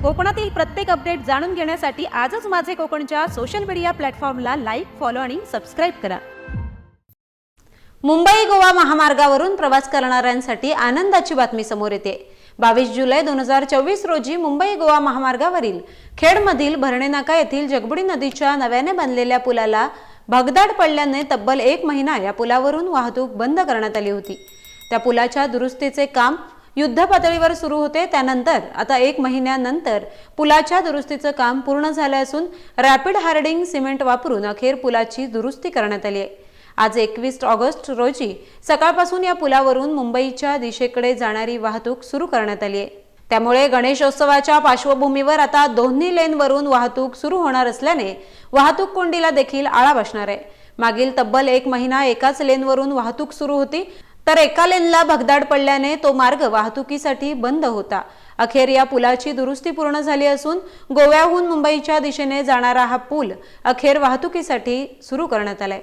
कोकणातील प्रत्येक अपडेट जाणून घेण्यासाठी आजच माझे कोकणच्या सोशल मीडिया प्लॅटफॉर्मला लाईक, फॉलो आणि सबस्क्राईब करा। मुंबई गोवा महामार्गावरून प्रवास करणाऱ्यांसाठी आनंदाची बातमी समोर येते। 22 जुलै 2024 रोजी मुंबई गोवा महामार्गावरील खेडमधील भरणे नाका येथील जगबुडी नदीच्या नव्याने बांधलेल्या पुलाला भगदाड पडल्याने तब्बल 1 महिना या पुलावरून वाहतूक बंद करण्यात आली होती। त्या पुलाच्या दुरुस्तीचे काम युद्ध पातळीवर सुरू होते। त्यानंतर आता 1 महिन्यानंतर पुलाच्या दुरुस्तीचे काम पूर्ण झाले असून रॅपिड हार्डिंग सिमेंट वापरून अखेर पुलाची दुरुस्ती करण्यात आली आहे। आज 21 ऑगस्ट रोजी सकाळपासून या पुलावरून मुंबईच्या दिशेकडे जाणारी वाहतूक सुरू करण्यात आली आहे। त्यामुळे गणेशोत्सवाच्या पार्श्वभूमीवर आता दोन्ही लेनवरून वाहतूक सुरू होणार असल्याने वाहतूक कोंडीला देखील आळा बसणार आहे। मागील तब्बल 1 महिना एकाच लेनवरून वाहतूक सुरू होती, तर एका लेनला भगदाड पडल्याने तो मार्ग वाहतुकीसाठी बंद होता। अखेर या पुलाची दुरुस्ती पूर्ण झाली असून गोव्याहून मुंबईच्या दिशेने जाणारा हा पूल अखेर वाहतुकीसाठी सुरू करण्यात आलाय।